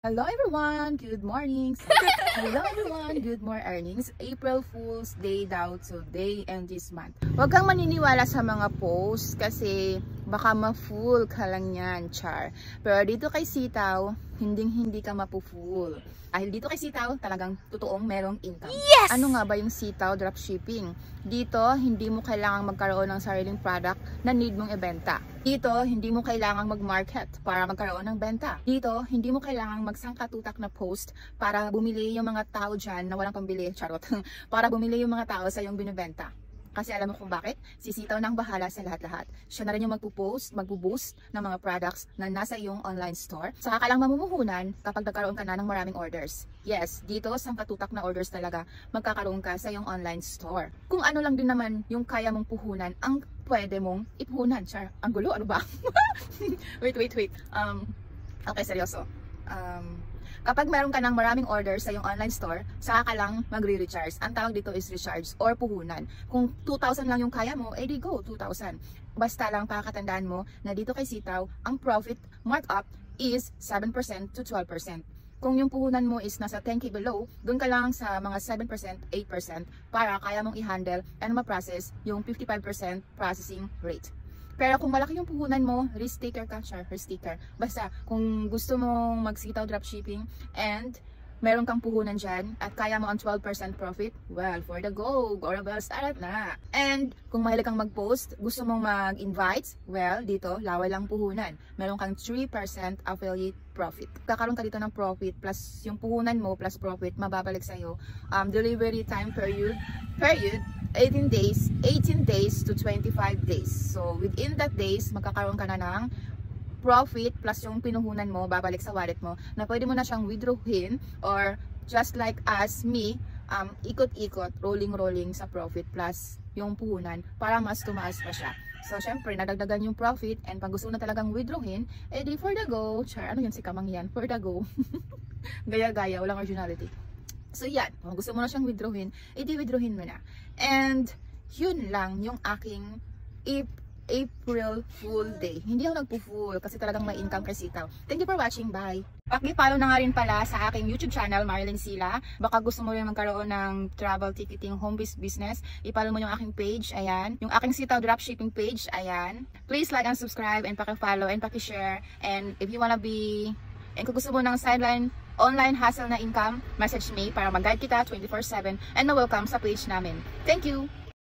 Hello everyone, good morning. Hello everyone, good morning earnings. April Fool's Day daw today and this month. Huwag kang maniniwala sa mga posts kasi baka ma-fool ka lang yan, char. Pero dito kay Sitaw, hindi ka mapu-fool. Dahil dito kay Sitaw, talagang totoong merong income. Yes! Ano nga ba yung Sitaw dropshipping? Dito, hindi mo kailangang magkaroon ng sariling product na need mong ibenta. Dito, hindi mo kailangang mag-market para magkaroon ng benta. Dito, hindi mo kailangang magsangkatutak na post para bumili yung mga tao dyan na walang pambili, charot. Para bumili yung mga tao sa yung binibenta. Kasi alam mo kung bakit? Si Sitaw nang bahala sa lahat-lahat. Siya na rin yung magpo-boost ng mga products na nasa iyong online store. Saka ka lang mamumuhunan kapag nagkaroon ka na ng maraming orders. Yes, dito sa katutak na orders talaga magkakaroon ka sa iyong online store. Kung ano lang din naman yung kaya mong puhunan, ang pwede mong ipuhunan. Char, ang gulo, ano ba? wait. Okay, seryoso. Kapag meron ka ng maraming orders sa iyong online store, saka ka lang magre-recharge. Ang tawag dito is recharge or puhunan. Kung 2,000 lang yung kaya mo, edi go, 2,000. Basta lang pakatandaan mo na dito kay Sitaw, ang profit markup is 7% to 12%. Kung yung puhunan mo is nasa 10k below, doon ka lang sa mga 7%, 8% para kaya mong i-handle and ma-process yung 55% processing rate. Pero kung malaki yung puhunan mo, risk taker ka, risk taker. Basta, kung gusto mong mag-Sitaw dropshipping and meron kang puhunan dyan at kaya mo ang 12% profit, well, for the go, Gorabel, start na. And kung mahilig kang mag-post, gusto mong mag-invite, well, dito, laway lang puhunan. Meron kang 3% affiliate profit. Kakaroon ka dito ng profit plus yung puhunan mo plus profit, mababalik sa'yo. Delivery time period, 18 days to 25 days. So, within that days, magkakaroon ka na ng profit plus yung pinuhunan mo, babalik sa wallet mo, na pwede mo na siyang withdrawin or just like us, me, ikot-ikot, rolling sa profit plus yung puhunan para mas tumaas pa siya. So, syempre, nadagdagan yung profit and pag gusto na talagang withdrawin, edi for the go. Char, ano yun si Kamang yan? For the go. Gaya-gaya, walang originality. So yan, kung gusto mo na siyang withdrawin, edi withdrawin mo na. And yun lang yung aking April Fool Day. Hindi ako nagpo-fool kasi talagang may income kay Sitaw. Thank you for watching. Bye! Paki-follow na nga rin pala sa aking YouTube channel, Marilyn Sila. Baka gusto mo rin magkaroon ng travel ticketing home-based business. I-follow mo yung aking page, ayan. Yung aking Sitaw dropshipping page, ayan. Please like and subscribe and paki-follow and paki-share. And if you wanna be, and kung gusto mo ng sideline online hustle na income, message me para mag-guide kita 24/7 and na-welcome sa page namin. Thank you!